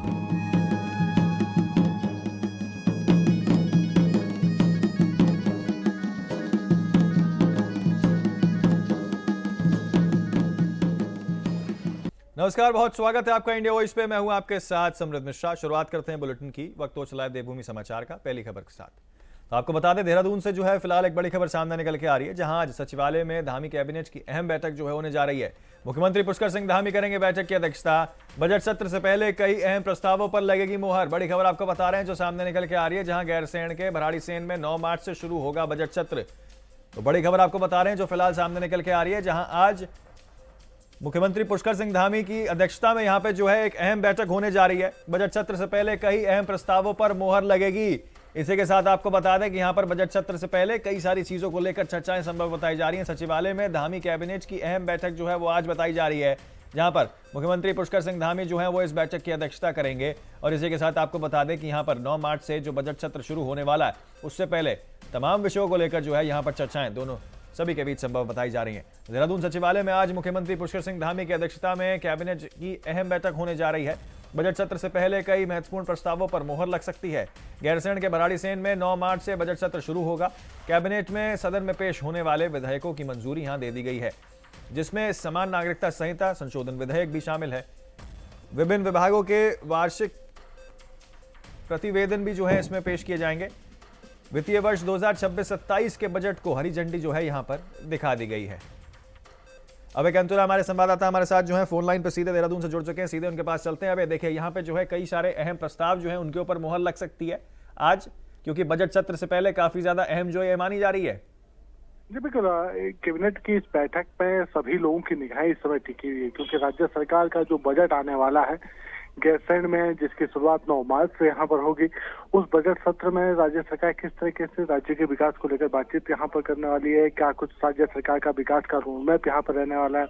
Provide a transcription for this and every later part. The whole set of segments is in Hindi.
नमस्कार, बहुत स्वागत है आपका इंडिया वॉइस पे। मैं हूं आपके साथ समृद्ध मिश्रा। शुरुआत करते हैं बुलेटिन की। वक्त हो चला है देवभूमि समाचार का। पहली खबर के साथ तो आपको बता दें, देहरादून से जो है फिलहाल एक बड़ी खबर सामने निकल के आ रही है, जहां आज सचिवालय में धामी कैबिनेट की अहम बैठक जो है होने जा रही है। मुख्यमंत्री पुष्कर सिंह धामी करेंगे बैठक की अध्यक्षता। बजट सत्र से पहले कई अहम प्रस्तावों पर लगेगी मुहर। बड़ी खबर आपको बता रहे हैं जो सामने निकल के आ रही है, जहां गैरसैंण के भराड़ीसैंण में 9 मार्च से शुरू होगा बजट सत्र। तो बड़ी खबर आपको बता रहे हैं जो फिलहाल सामने निकल के आ रही है, जहां आज मुख्यमंत्री पुष्कर सिंह धामी की अध्यक्षता में यहां पे जो है एक अहम बैठक होने जा रही है। बजट सत्र से पहले कई अहम प्रस्तावों पर मुहर लगेगी। इसी के साथ आपको बता दें कि यहां पर बजट सत्र से पहले कई सारी चीजों को लेकर चर्चाएं संभव बताई जा रही हैं। सचिवालय में धामी कैबिनेट की अहम बैठक जो है वो आज बताई जा रही है, जहां पर मुख्यमंत्री पुष्कर सिंह धामी जो है वो इस बैठक की अध्यक्षता करेंगे। और इसी के साथ आपको बता दें कि यहां पर 9 मार्च से जो बजट सत्र शुरू होने वाला है, उससे पहले तमाम विषयों को लेकर जो है यहां पर चर्चाएं दोनों सभी के बीच संभव बताई जा रही है। देहरादून सचिवालय में आज मुख्यमंत्री पुष्कर सिंह धामी की अध्यक्षता में कैबिनेट की अहम बैठक होने जा रही है। बजट सत्र से पहले कई महत्वपूर्ण प्रस्तावों पर मुहर लग सकती है। गैरसैंण के भराड़ीसैंण में 9 मार्च से बजट सत्र शुरू होगा। कैबिनेट में सदन में पेश होने वाले विधेयकों की मंजूरी यहां दे दी गई है, जिसमें समान नागरिकता संहिता संशोधन विधेयक भी शामिल है। विभिन्न विभागों के वार्षिक प्रतिवेदन भी जो है इसमें पेश किए जाएंगे। वित्तीय वर्ष 2026-27 के बजट को हरी झंडी जो है यहां पर दिखा दी गई है। अब एक अंतुरा हमारे संवाददाता हमारे साथ जो है फोन लाइन पर सीधे देहरादून से जुड़ चुके हैं, सीधे उनके पास चलते हैं। अब देखिए यहाँ पे जो है कई सारे अहम प्रस्ताव जो है उनके ऊपर मुहर लग सकती है आज, क्योंकि बजट सत्र से पहले काफी ज्यादा अहम जो है मानी जा रही है। जी बिल्कुल, कैबिनेट की इस बैठक में सभी लोगों की निगाहें इस समय टिकी हुई है, क्योंकि राज्य सरकार का जो बजट आने वाला है गैरसैंण में, जिसकी शुरुआत 9 मार्च से यहाँ पर होगी, उस बजट सत्र में राज्य सरकार किस तरीके से राज्य के विकास को लेकर बातचीत यहाँ पर करने वाली है, क्या कुछ राज्य सरकार का विकास का रोडमैप यहाँ पर रहने वाला है,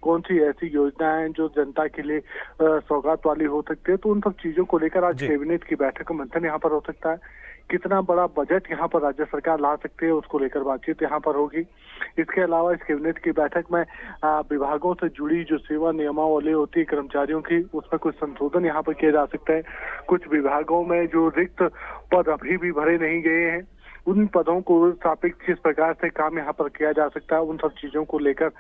कौन सी ऐसी योजनाएं जो जनता के लिए सौगात वाली हो सकती है, तो उन सब चीजों को लेकर आज कैबिनेट की बैठक में मंथन यहाँ पर हो सकता है। कितना बड़ा बजट यहाँ पर राज्य सरकार ला सकती है उसको लेकर बातचीत यहाँ पर होगी। इसके अलावा इस कैबिनेट की बैठक में विभागों से जुड़ी जो सेवा नियमावली होती है कर्मचारियों की, उसमें कुछ संशोधन यहाँ पर किया जा सकता है। कुछ विभागों में जो रिक्त पद अभी भी भरे नहीं गए हैं, उन पदों को स्थापित किस प्रकार से काम यहाँ पर किया जा सकता है, उन सब चीजों को लेकर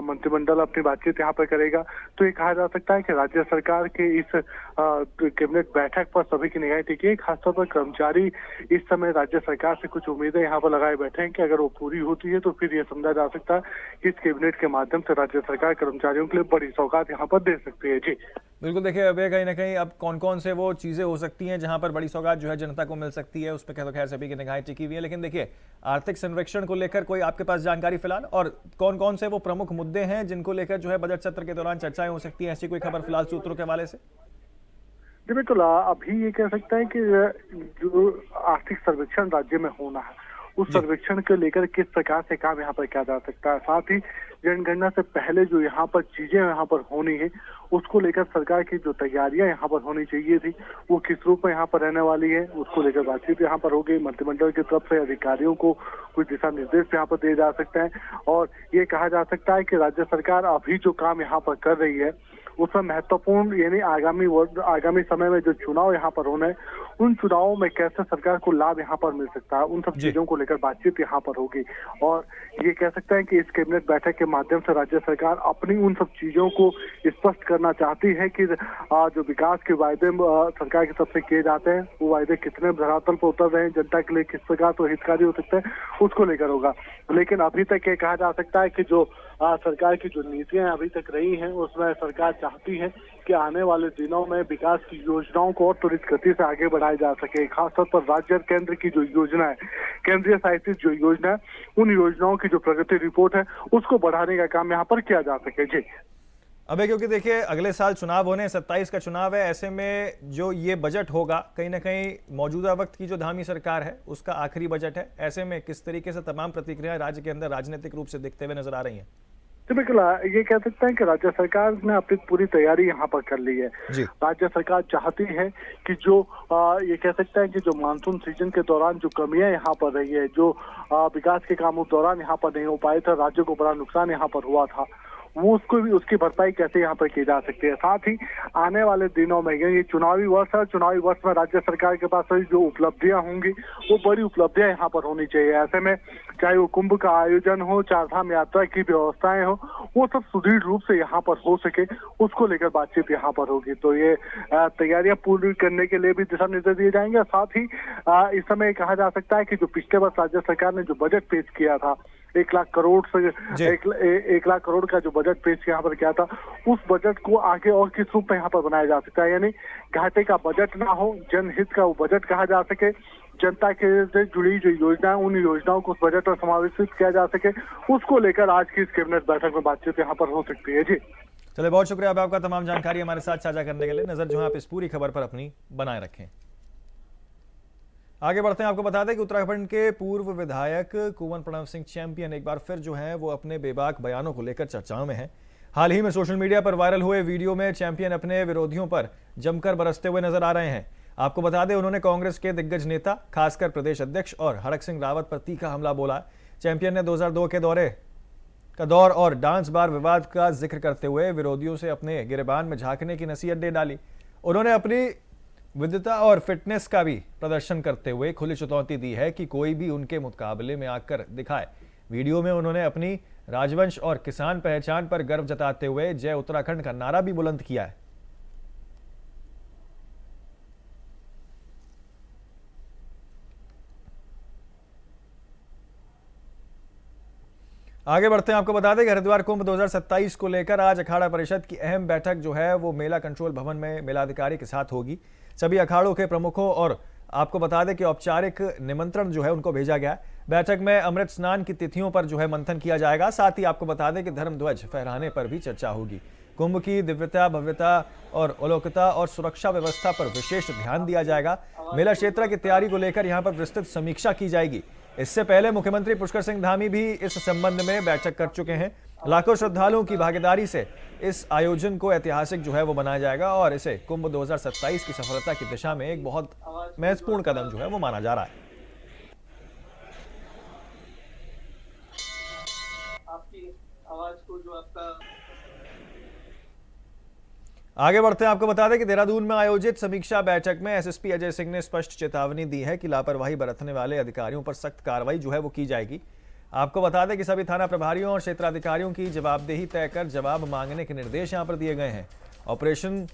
मंत्रिमंडल अपनी बातचीत यहाँ पर करेगा। तो ये कहा जा सकता है कि राज्य सरकार के इस कैबिनेट बैठक पर सभी की निगाहें टिकी है। खासतौर पर कर्मचारी इस समय राज्य सरकार से कुछ उम्मीदें यहाँ पर लगाए बैठे हैं कि अगर वो पूरी होती है तो फिर ये समझा जा सकता है कि इस कैबिनेट के माध्यम से राज्य सरकार कर्मचारियों के लिए बड़ी सौगात यहाँ पर दे सकती है। जी बिल्कुल, देखिए अब कहीं ना कहीं अब कौन कौन से वो चीजें हो सकती हैं जहां पर बड़ी सौगात जो है जनता को मिल सकती है, उस पर तो खैर सभी की निगाहें टिकी हुई है। लेकिन देखिए आर्थिक सर्वेक्षण को लेकर कोई आपके पास जानकारी फिलहाल, और कौन कौन से वो प्रमुख मुद्दे हैं जिनको लेकर जो है बजट सत्र के दौरान चर्चाएं हो सकती हैं, ऐसी कोई खबर फिलहाल सूत्रों के हवाले से? जी बिल्कुल, अभी ये कह सकता है कि जो आर्थिक सर्वेक्षण राज्य में होना है, उस सर्वेक्षण को लेकर किस प्रकार से काम यहाँ पर किया जा सकता है, साथ ही जनगणना से पहले जो यहाँ पर चीजें यहाँ पर होनी है उसको लेकर सरकार की जो तैयारियां यहाँ पर होनी चाहिए थी वो किस रूप में यहाँ पर रहने वाली है, उसको लेकर बातचीत यहाँ पर होगी। मंत्रिमंडल की तरफ से अधिकारियों को कुछ दिशा निर्देश यहाँ पर दिए जा सकते हैं, और ये कहा जा सकता है कि राज्य सरकार अभी जो काम यहाँ पर कर रही है उसमें महत्वपूर्ण, यानी आगामी समय में जो चुनाव यहाँ पर होने, उन चुनावों में कैसे सरकार को लाभ यहाँ पर मिल सकता है, उन सब चीजों को लेकर बातचीत यहाँ पर होगी। और ये कह सकते हैं कि इस कैबिनेट बैठक के माध्यम से राज्य सरकार अपनी उन सब चीजों को स्पष्ट करना चाहती है कि जो विकास के वायदे सरकार की तरफ से किए जाते हैं वो वायदे कितने धरातल पर उतर रहे हैं, जनता के लिए किस प्रकार तो हितकारी हो सकते हैं, उसको लेकर होगा। लेकिन अभी तक ये कहा जा सकता है कि जो सरकार की जो नीतियां अभी तक रही हैं उसमें सरकार चाहती है कि आने वाले दिनों में विकास की योजनाओं को और त्वरित गति से आगे बढ़ाया जा सके। खासतौर पर राज्य और केंद्र की जो योजना है, केंद्रीय शासित जो योजना है, उन योजनाओं की जो प्रगति रिपोर्ट है उसको बढ़ाने का काम यहाँ पर किया जा सके। जी अबे क्योंकि देखिए अगले साल चुनाव होने, 27 का चुनाव है, ऐसे में जो ये बजट होगा कहीं ना कहीं मौजूदा वक्त की जो धामी सरकार है उसका आखिरी बजट है। ऐसे में किस तरीके से तमाम प्रतिक्रियाएं राज्य के अंदर राजनीतिक रूप से दिखते हुए नजर आ रही हैं? तो बिल्कुल ये कह सकते हैं कि राज्य सरकार ने अपनी पूरी तैयारी यहाँ पर कर ली है। राज्य सरकार चाहती है कि जो ये कह सकते हैं कि जो मानसून सीजन के दौरान जो कमियां यहाँ पर रही है, जो विकास के कामों के दौरान यहाँ पर नहीं हो पाए थे, राज्य को बड़ा नुकसान यहाँ पर हुआ था, वो उसको भी उसकी भरपाई कैसे यहाँ पर की जा सकती है। साथ ही आने वाले दिनों में ये चुनावी वर्ष है, चुनावी वर्ष में राज्य सरकार के पास जो उपलब्धियां होंगी वो बड़ी उपलब्धियां यहाँ पर होनी चाहिए। ऐसे में चाहे वो कुंभ का आयोजन हो, चारधाम यात्रा की व्यवस्थाएं हो, वो सब सुदृढ़ रूप से यहाँ पर हो सके, उसको लेकर बातचीत यहाँ पर होगी। तो ये तैयारियां पूरी करने के लिए भी दिशा निर्देश दिए जाएंगे। साथ ही इस समय कहा जा सकता है कि जो पिछले वर्ष राज्य सरकार ने जो बजट पेश किया था 1 लाख करोड़ से 1 लाख करोड़ का जो बजट पेश यहाँ पर किया था, उस बजट को आगे और किस रूप में यहाँ पर बनाया जा सकता है, यानी घाटे का बजट ना हो, जनहित का वो बजट कहा जा सके, जनता के से जुड़ी जो योजनाएं उन योजनाओं को उस बजट में समावेशित किया जा सके, उसको लेकर आज की इस कैबिनेट बैठक में बातचीत यहाँ पर हो सकती है। जी चलिए, बहुत शुक्रिया आपका तमाम जानकारी हमारे साथ साझा करने के लिए। नजर जो है आप इस पूरी खबर पर अपनी बनाए रखें। आगे बढ़ते हैं, आपको बता दें कि उत्तराखंड के पूर्व विधायक कुंवर प्रणव सिंह चैंपियन एक बार फिर जो है वो अपने बेबाक बयानों को लेकर चर्चाओं में हैं। हाल ही में सोशल मीडिया पर वायरल हुए वीडियो में चैंपियन अपने विरोधियों पर जमकर बरसते हुए नजर आ रहे हैं। आपको बता दें, उन्होंने कांग्रेस के दिग्गज नेता, खासकर प्रदेश अध्यक्ष और हड़क सिंह रावत पर तीखा हमला बोला। चैंपियन ने 2002 के दौर और डांस बार विवाद का जिक्र करते हुए विरोधियों से अपने गिरेबान में झांकने की नसीहत दे डाली। उन्होंने अपनी विद्वता और फिटनेस का भी प्रदर्शन करते हुए खुली चुनौती दी है कि कोई भी उनके मुकाबले में आकर दिखाए। वीडियो में उन्होंने अपनी राजवंश और किसान पहचान पर गर्व जताते हुए जय उत्तराखंड का नारा भी बुलंद किया है। आगे बढ़ते हैं, आपको बता दें कि हरिद्वार कुंभ 2027 को लेकर आज अखाड़ा परिषद की अहम बैठक जो है वो मेला कंट्रोल भवन में मेलाधिकारी के साथ होगी। सभी अखाड़ों के प्रमुखों और आपको बता दें कि औपचारिक निमंत्रण जो है उनको भेजा गया है। बैठक में अमृत स्नान की तिथियों पर जो है मंथन किया जाएगा। साथ ही आपको बता दें कि धर्म ध्वज फहराने पर भी चर्चा होगी। कुंभ की दिव्यता, भव्यता और अलौकिकता और सुरक्षा व्यवस्था पर विशेष ध्यान दिया जाएगा। मेला क्षेत्र की तैयारी को लेकर यहाँ पर विस्तृत समीक्षा की जाएगी। इससे पहले मुख्यमंत्री पुष्कर सिंह धामी भी इस संबंध में बैठक कर चुके हैं। लाखों श्रद्धालुओं की भागीदारी से इस आयोजन को ऐतिहासिक जो है वो बनाया जाएगा और इसे कुंभ 2027 की सफलता की दिशा में एक बहुत महत्वपूर्ण कदम जो है वो माना जा रहा है। आपकी आवाज को जो आपका आगे बढ़ते हैं, आपको बता दें कि देहरादून में आयोजित समीक्षा बैठक में एसएसपी अजय सिंह ने स्पष्ट चेतावनी दी है कि लापरवाही बरतने वाले अधिकारियों पर सख्त कार्रवाई जो है वो की जाएगी। आपको बता दें कि सभी थाना प्रभारियों और क्षेत्राधिकारियों की जवाबदेही तय कर जवाब मांगने के निर्देश यहां पर दिए गए हैं। ऑपरेशन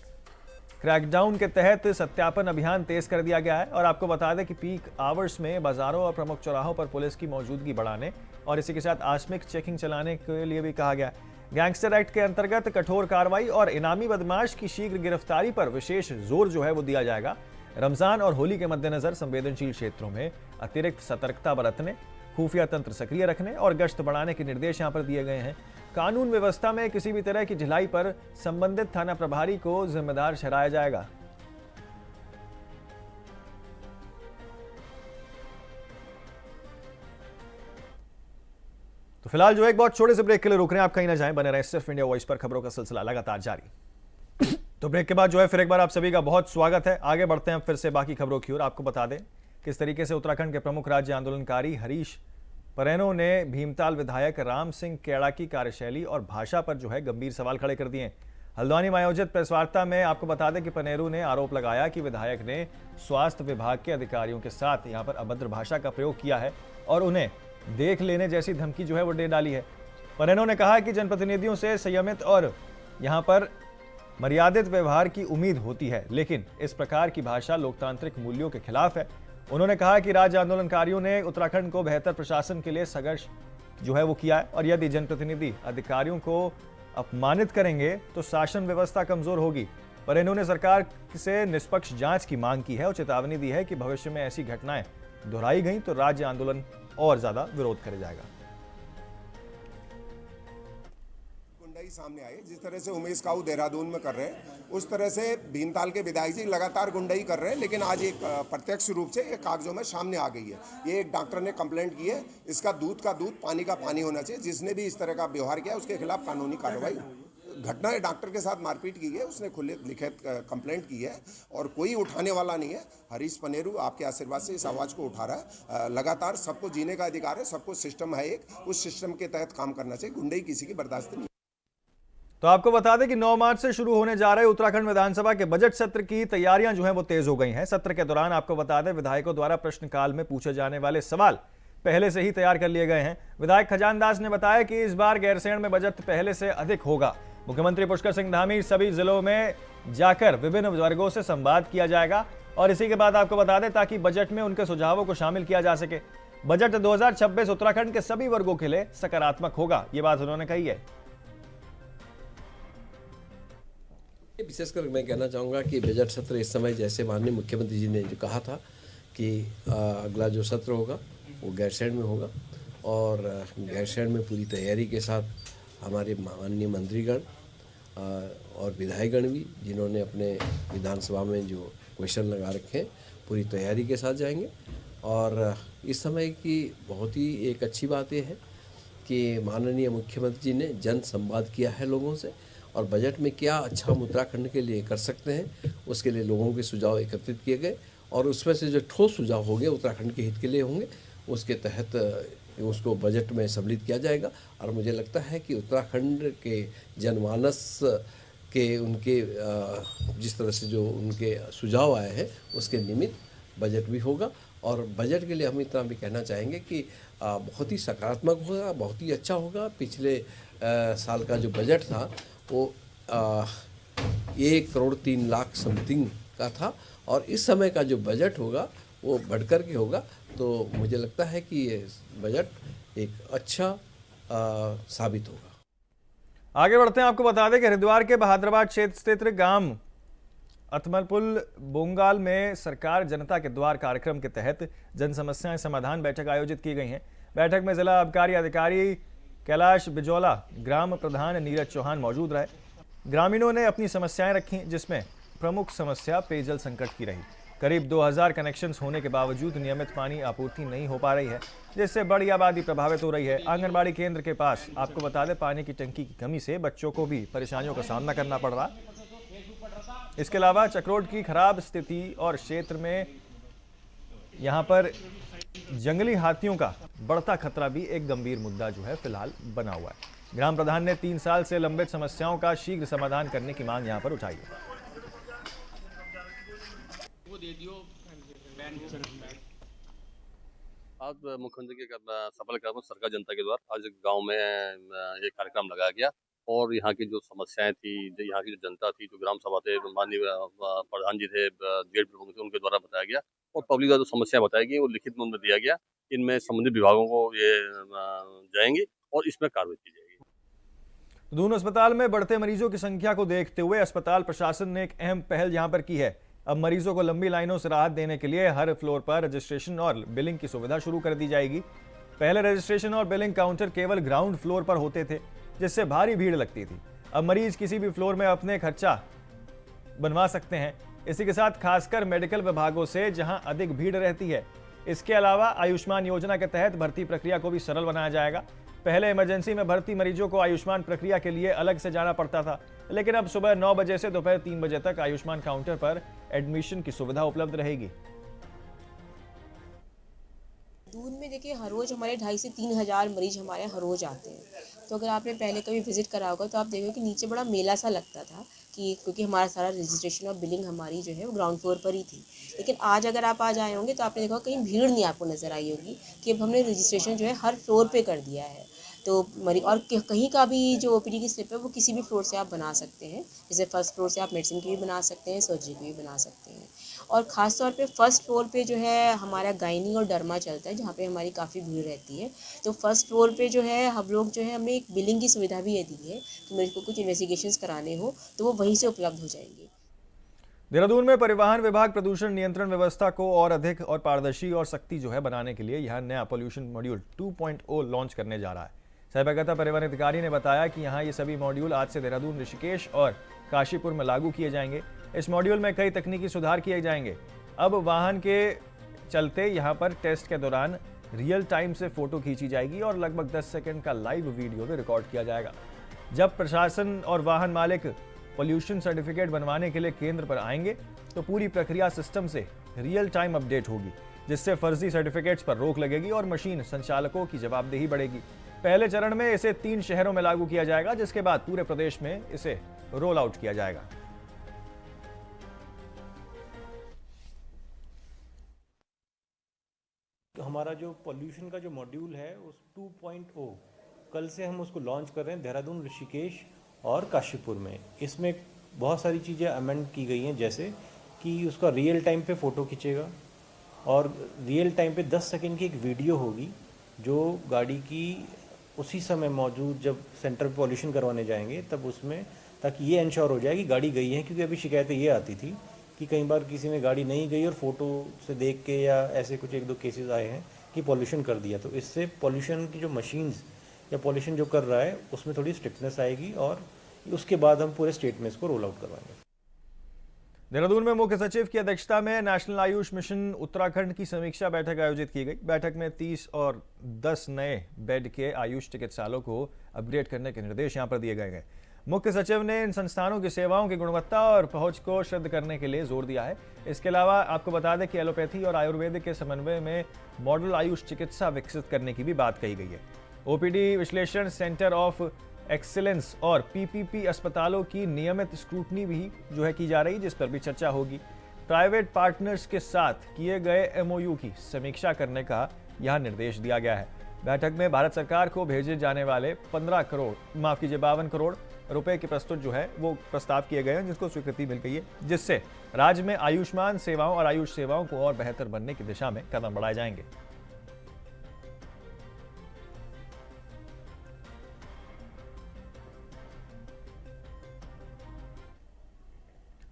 क्रैकडाउन के तहत सत्यापन अभियान तेज कर दिया गया है और आपको बता दें कि पीक आवर्स में बाजारों और प्रमुख चौराहों पर पुलिस की मौजूदगी बढ़ाने और इसी के साथ आकस्मिक चेकिंग चलाने के लिए भी कहा गया। गैंगस्टर एक्ट के अंतर्गत कठोर कार्रवाई और इनामी बदमाश की शीघ्र गिरफ्तारी पर विशेष जोर जो है वो दिया जाएगा। रमजान और होली के मद्देनजर संवेदनशील क्षेत्रों में अतिरिक्त सतर्कता बरतने, खुफिया तंत्र सक्रिय रखने और गश्त बढ़ाने के निर्देश यहां पर दिए गए हैं। कानून व्यवस्था में किसी भी तरह की ढिलाई पर संबंधित थाना प्रभारी को जिम्मेदार ठहराया जाएगा। तो फिलहाल जो एक बहुत छोटे से ब्रेक के लिए रुक रहे हैं, आप कहीं ना जाएं, बने रहें सिर्फ इंडिया वॉइस पर। खबरों का सिलसिला लगातार जारी। तो ब्रेक के बाद जो है फिर एक बार आप सभी का बहुत स्वागत है। आगे बढ़ते हैं फिर से बाकी खबरों की ओर। आपको बता दें किस तरीके से उत्तराखंड के प्रमुख राज्य आंदोलनकारी हरीश परेनो ने भीमताल विधायक राम सिंह केड़ा की कार्यशैली और भाषा पर जो है गंभीर सवाल खड़े कर दिए। हल्द्वानी में आयोजित प्रेस वार्ता में आपको बता दें कि पनेरू ने आरोप लगाया कि विधायक ने स्वास्थ्य विभाग के अधिकारियों के साथ यहां पर अभद्र भाषा का प्रयोग किया है और उन्हें देख लेने जैसी धमकी जो है वो दे डाली है। परेनो ने कहा कि जनप्रतिनिधियों से संयमित और यहां पर मर्यादित व्यवहार की उम्मीद होती है, लेकिन इस प्रकार की भाषा लोकतांत्रिक मूल्यों के खिलाफ है। उन्होंने कहा कि राज्य आंदोलनकारियों ने उत्तराखंड को बेहतर प्रशासन के लिए संघर्ष जो है वो किया है और यदि जनप्रतिनिधि अधिकारियों को अपमानित करेंगे तो शासन व्यवस्था कमजोर होगी। परेनो ने सरकार से निष्पक्ष जांच की मांग की है और चेतावनी दी है कि भविष्य में ऐसी घटनाएं दोहराई गई तो राज्य आंदोलन और ज्यादा विरोध करे जाएगा। गुंडाई सामने आई, जिस तरह से उमेश काऊ देहरादून में कर रहे हैं उस तरह से भीमताल के विधायक जी लगातार गुंडाई कर रहे हैं, लेकिन आज एक प्रत्यक्ष रूप से एक कागजों में सामने आ गई है। ये एक डॉक्टर ने कंप्लेंट की है, इसका दूध का दूध पानी का पानी होना चाहिए। जिसने भी इस तरह का व्यवहार किया उसके खिलाफ कानूनी कार्रवाई। घटना है, डॉक्टर के साथ मारपीट की है, उसने खुले लिखित कंप्लेंट की है और कोई उठाने वाला नहीं है। हरीश पनेरू आपके आशीर्वाद से इस आवाज़ को उठा रहा है। लगातार सबको जीने का अधिकार है, सबको सिस्टम है, एक उस सिस्टम के तहत काम करना चाहिए। गुंडई किसी की बर्दाश्त नहीं। तो आपको बता दें कि 9 मार्च से शुरू होने जा रहे उत्तराखंड विधानसभा के बजट सत्र की तैयारियां जो हैं वो तेज हो गई हैं। सत्र के दौरान आपको बता दें विधायकों द्वारा प्रश्नकाल में पूछे जाने वाले सवाल पहले से ही तैयार कर लिए गए हैं। विधायक खजान दास ने बताया कि इस बार गैरसैंण में बजट पहले से अधिक होगा। मुख्यमंत्री पुष्कर सिंह धामी सभी जिलों में जाकर विभिन्न वर्गों से संवाद किया जाएगा और इसी के बाद आपको बता दें ताकि बजट में उनके सुझावों को शामिल किया जा सके। बजट 2026 उत्तराखंड के सभी वर्गों के लिए सकारात्मक होगा, ये बात उन्होंने कही है। विशेषकर मैं कहना चाहूँगा कि बजट सत्र इस समय जैसे माननीय मुख्यमंत्री जी ने जो कहा था कि अगला जो सत्र होगा वो गैरसैंण में होगा और गैरसैंण में पूरी तैयारी के साथ हमारे माननीय मंत्रीगण और विधायकगण भी जिन्होंने अपने विधानसभा में जो क्वेश्चन लगा रखे हैं पूरी तैयारी के साथ जाएंगे। और इस समय की बहुत ही एक अच्छी बात यह है कि माननीय मुख्यमंत्री जी ने जन संवाद किया है लोगों से और बजट में क्या अच्छा हम उत्तराखंड के लिए कर सकते हैं उसके लिए लोगों के सुझाव एकत्रित किए गए और उसमें से जो ठोस सुझाव होंगे उत्तराखंड के हित के लिए होंगे, उसके तहत उसको बजट में सम्मिलित किया जाएगा। और मुझे लगता है कि उत्तराखंड के जनमानस के उनके जिस तरह से जो उनके सुझाव आए हैं उसके निमित्त बजट भी होगा। और बजट के लिए हम इतना भी कहना चाहेंगे कि बहुत ही सकारात्मक होगा, बहुत ही अच्छा होगा। पिछले साल का जो बजट था वो 1,03,00,000 समथिंग का था और इस समय का जो बजट होगा वो बढ़कर के होगा। तो मुझे लगता है कि ये बजट एक अच्छा साबित होगा। आगे बढ़ते हैं, आपको बता दें कि हरिद्वार के बहादुराबाद क्षेत्र स्थित गांव अतमलपुल बोंगाल में सरकार जनता के द्वार कार्यक्रम के तहत जन समस्याएं समाधान बैठक आयोजित की गई हैं। बैठक में जिला आबकारी अधिकारी कैलाश बिजौला, ग्राम प्रधान नीरज चौहान मौजूद रहे। ग्रामीणों ने अपनी समस्याएं रखी, जिसमें प्रमुख समस्या पेयजल संकट की रही। करीब 2000 कनेक्शंस होने के बावजूद नियमित पानी आपूर्ति नहीं हो पा रही है, जिससे बड़ी आबादी प्रभावित हो रही है। आंगनबाड़ी केंद्र के पास आपको बता दें पानी की टंकी की कमी से बच्चों को भी परेशानियों का सामना करना पड़ रहा। इसके अलावा चक्रोट की खराब स्थिति और क्षेत्र में यहाँ पर जंगली हाथियों का बढ़ता खतरा भी एक गंभीर मुद्दा जो है फिलहाल बना हुआ है। ग्राम प्रधान ने 3 साल से लंबित समस्याओं का शीघ्र समाधान करने की मांग यहाँ पर उठाई है। आज मुख्यमंत्री के सफल कार्यक्रम सरकार जनता के द्वारा आज गांव में एक कार्यक्रम लगाया गया और यहाँ की जो समस्याएं थी, यहाँ की जो जनता थी, जो ग्राम सभा थे, माननीय प्रधान जी थे, जेड प्रमुख थे, उनके द्वारा बताया गया और पब्लिक द्वारा जो समस्याएं बताई गई वो लिखित में उनमें दिया गया। इनमें संबंधित विभागों को ये जाएंगी और इसमें कार्रवाई की जाएगी। दून अस्पताल में बढ़ते मरीजों की संख्या को देखते हुए अस्पताल प्रशासन ने एक अहम पहल यहां पर की है। अब मरीजों को लंबी लाइनों से राहत देने के लिए हर फ्लोर पर रजिस्ट्रेशन और बिलिंग की सुविधा शुरू कर दी जाएगी। पहले रजिस्ट्रेशन और बिलिंग काउंटर केवल ग्राउंड फ्लोर पर होते थे, जिससे भारी भीड़ लगती थी। अब मरीज किसी भी फ्लोर में अपने खर्चा बनवा सकते हैं। इसी के साथ खासकर मेडिकल विभागों से जहां अधिक भीड़ रहती है। इसके अलावा आयुष्मान योजना के तहत भर्ती प्रक्रिया को भी सरल बनाया जाएगा। पहले इमरजेंसी में भर्ती मरीजों को आयुष्मान प्रक्रिया के लिए अलग से जाना पड़ता था, लेकिन अब सुबह 9 बजे से दोपहर 3 बजे तक आयुष्मान काउंटर पर एडमिशन की सुविधा उपलब्ध रहेगी। दून में देखिए हर रोज़ हमारे 2,500 से 3,000 मरीज हमारे हर रोज़ आते हैं। तो अगर आपने पहले कभी विज़िट करा होगा तो आप देखोगे कि नीचे बड़ा मेला सा लगता था कि क्योंकि हमारा सारा रजिस्ट्रेशन और बिलिंग हमारी जो है वो ग्राउंड फ्लोर पर ही थी। लेकिन आज अगर आप आज आए होंगे तो आपने देखा कहीं भीड़ नहीं आपको नज़र आई होगी कि अब हमने रजिस्ट्रेशन जो है हर फ्लोर पे कर दिया है। तो मरीज और कहीं का भी जो ओपीडी की स्लिप है वो किसी भी फ्लोर से आप बना सकते हैं। जैसे फर्स्ट फ्लोर से आप मेडिसिन की भी बना सकते हैं, सर्जरी की भी बना सकते हैं। और ख़ास तौर पे फर्स्ट फ्लोर पे जो है हमारा गायनी और डर्मा चलता है, जहाँ पे हमारी काफ़ी भीड़ रहती है। तो फर्स्ट फ्लोर पे जो है हम लोग जो है हमने एक बिलिंग की सुविधा भी ये दी है कि मेरे को कुछ इन्वेस्टिगेशंस कराने हो तो वो वहीं से उपलब्ध हो जाएंगे। देहरादून में परिवहन विभाग प्रदूषण नियंत्रण व्यवस्था को और अधिक और पारदर्शी और सख्ती जो है बनाने के लिए यहाँ नया पॉल्यूशन मॉड्यूल 2.0 लॉन्च करने जा रहा है। सहभागिता परिवहन अधिकारी ने बताया कि यहाँ ये सभी मॉड्यूल आज से देहरादून, ऋषिकेश और काशीपुर में लागू किए जाएंगे। इस मॉड्यूल में कई तकनीकी सुधार किए जाएंगे। अब वाहन के चलते यहाँ पर टेस्ट के दौरान रियल टाइम से फोटो खींची जाएगी और लगभग 10 सेकंड का लाइव वीडियो भी रिकॉर्ड किया जाएगा। जब प्रशासन और वाहन मालिक पॉल्यूशन सर्टिफिकेट बनवाने के लिए केंद्र पर आएंगे तो पूरी प्रक्रिया सिस्टम से रियल टाइम अपडेट होगी, जिससे फर्जी सर्टिफिकेट्स पर रोक लगेगी और मशीन संचालकों की जवाबदेही बढ़ेगी। पहले चरण में इसे 3 शहरों में लागू किया जाएगा, जिसके बाद पूरे प्रदेश में इसे रोल आउट किया जाएगा। तो हमारा जो पॉल्यूशन का जो मॉड्यूल है उस 2.0 कल से हम उसको लॉन्च कर रहे हैं देहरादून, ऋषिकेश और काशीपुर में। इसमें बहुत सारी चीज़ें अमेंड की गई हैं, जैसे कि उसका रियल टाइम पे फ़ोटो खींचेगा और रियल टाइम पे 10 सेकंड की एक वीडियो होगी जो गाड़ी की उसी समय मौजूद, जब सेंटर पे पॉल्यूशन करवाने जाएंगे तब उसमें, ताकि ये इंश्योर हो जाए कि गाड़ी गई है। क्योंकि अभी शिकायतें ये आती थी कि कई बार किसी ने गाड़ी नहीं गई और फोटो से देख के या ऐसे कुछ 1-2 केसेस आए हैं कि पॉल्यूशन कर दिया। तो इससे पॉल्यूशन की जो मशीन्स या पॉल्यूशन जो कर रहा है उसमें थोड़ी स्ट्रिक्टनेस आएगी और उसके बाद हम पूरे स्टेट में इसको रोल आउट करवाएंगे। देहरादून में मुख्य सचिव की अध्यक्षता में नेशनल आयुष मिशन उत्तराखंड की समीक्षा बैठक आयोजित की गई। बैठक में 30 और 10 नए बेड के आयुष चिकित्सालयों को अपग्रेड करने के निर्देश यहां पर दिए गए। मुख्य सचिव ने इन संस्थानों की सेवाओं की गुणवत्ता और पहुंच को शुद्ध करने के लिए जोर दिया है। इसके अलावा आपको बता दें कि एलोपैथी और आयुर्वेदिक के समन्वय में मॉडल आयुष चिकित्सा विकसित करने की भी बात कही गई है। ओपीडी विश्लेषण, सेंटर ऑफ एक्सीलेंस और पीपीपी अस्पतालों की नियमित स्क्रूटनी भी जो है की जा रही, जिस पर भी चर्चा होगी। प्राइवेट पार्टनर्स के साथ किए गए एमओयू की समीक्षा करने का यहां निर्देश दिया गया है। बैठक में भारत सरकार को भेजे जाने वाले 52 करोड़ रुपए के प्रस्तुत जो है वो प्रस्ताव किए गए हैं, जिसको स्वीकृति मिल गई है, जिससे राज्य में आयुष्मान सेवाओं और आयुष सेवाओं को और बेहतर बनने की दिशा में कदम बढ़ाए जाएंगे।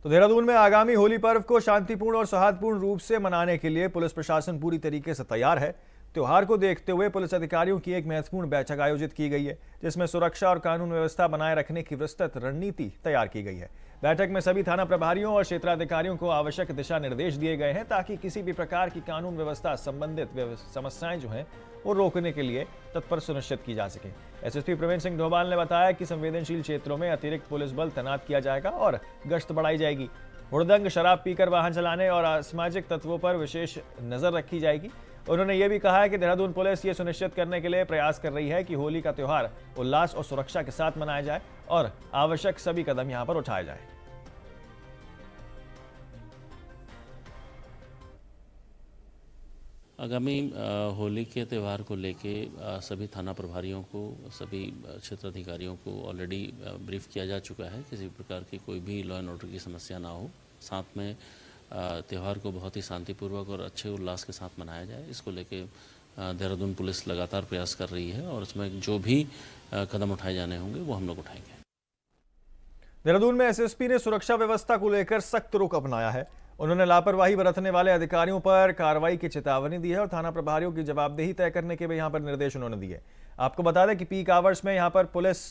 तो देहरादून में आगामी होली पर्व को शांतिपूर्ण और सौहार्दपूर्ण रूप से मनाने के लिए पुलिस प्रशासन पूरी तरीके से तैयार है। त्योहार को देखते हुए पुलिस अधिकारियों की एक महत्वपूर्ण बैठक आयोजित की गई है, जिसमें सुरक्षा और कानून व्यवस्था बनाए रखने की विस्तृत रणनीति तैयार की गई है। बैठक में सभी थाना प्रभारियों और क्षेत्राधिकारियों को आवश्यक दिशा निर्देश दिए गए हैं, ताकि किसी भी प्रकार की कानून व्यवस्था संबंधित समस्याएं जो हैं वो रोकने के लिए तत्पर सुनिश्चित की जा सके। एसएसपी प्रवीण सिंह डोभाल ने बताया कि संवेदनशील क्षेत्रों में अतिरिक्त पुलिस बल तैनात किया जाएगा और गश्त बढ़ाई जाएगी। हुड़दंग, शराब पीकर वाहन चलाने और असामाजिक तत्वों पर विशेष नजर रखी जाएगी। उन्होंने ये भी कहा है कि देहरादून पुलिस ये सुनिश्चित करने के लिए प्रयास कर रही है कि होली का त्यौहार उल्लास और सुरक्षा के साथ मनाया जाए और आवश्यक सभी कदम यहां पर उठाए जाए। आगामी होली के त्यौहार को लेके सभी थाना प्रभारियों को, सभी क्षेत्राधिकारियों को ऑलरेडी ब्रीफ किया जा चुका है। किसी प्रकार की कोई भी लॉ एंड ऑर्डर की समस्या ना हो, साथ में त्यौहार को बहुत ही शांतिपूर्वक और अच्छे उल्लास के साथ मनाया जाए। इसको लेके देहरादून पुलिस लगातार प्रयास कर रही है और इसमें जो भी कदम उठाए जाने होंगे वो हम लोग उठाएंगे। देहरादून में एसएसपी ने सुरक्षा व्यवस्था को लेकर सख्त रुख अपनाया है। उन्होंने लापरवाही बरतने वाले अधिकारियों पर कार्रवाई की चेतावनी दी है और थाना प्रभारियों की जवाबदेही तय करने के भी यहां पर निर्देश उन्होंने दिए। आपको बता दें कि पीक आवर्स में यहां पर पुलिस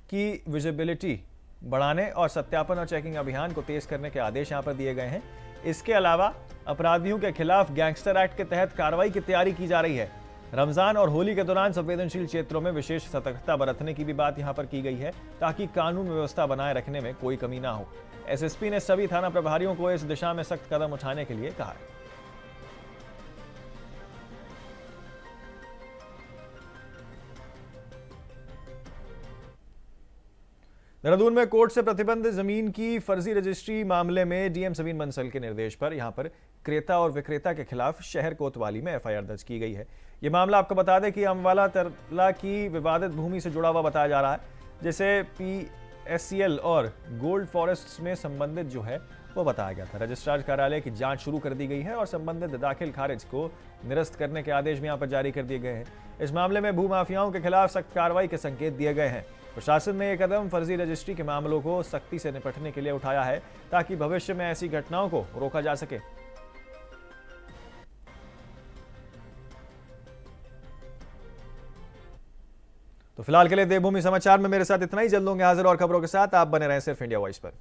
की विजिबिलिटी बढ़ाने और सत्यापन और चेकिंग अभियान को तेज करने के आदेश यहां पर दिए गए हैं। इसके अलावा अपराधियों के खिलाफ गैंगस्टर एक्ट के तहत कार्रवाई की तैयारी की जा रही है। रमजान और होली के दौरान संवेदनशील क्षेत्रों में विशेष सतर्कता बरतने की भी बात यहां पर की गई है, ताकि कानून व्यवस्था बनाए रखने में कोई कमी ना हो। एसएसपी ने सभी थाना प्रभारियों को इस दिशा में सख्त कदम उठाने के लिए कहा है। देहरादून में कोर्ट से प्रतिबंधित जमीन की फर्जी रजिस्ट्री मामले में डीएम समीन बंसल के निर्देश पर यहां पर क्रेता और विक्रेता के खिलाफ शहर कोतवाली में एफआईआर दर्ज की गई है। यह मामला आपको बता दें कि अम्बाला तरला की विवादित भूमि से जुड़ा हुआ बताया जा रहा है, जिसे पीएससीएल और गोल्ड फॉरेस्ट्स में संबंधित जो है वो बताया गया था। रजिस्ट्रार कार्यालय की जांच शुरू कर दी गई है और संबंधित दाखिल खारिज को निरस्त करने के आदेश भी यहां पर जारी कर दिए गए हैं। इस मामले में भूमाफियाओं के खिलाफ सख्त कार्रवाई के संकेत दिए गए हैं। प्रशासन ने यह कदम फर्जी रजिस्ट्री के मामलों को सख्ती से निपटने के लिए उठाया है, ताकि भविष्य में ऐसी घटनाओं को रोका जा सके। तो फिलहाल के लिए देवभूमि समाचार में मेरे साथ इतना ही। जल्द होंगे हाजिर और खबरों के साथ। आप बने रहें सिर्फ इंडिया वॉइस पर।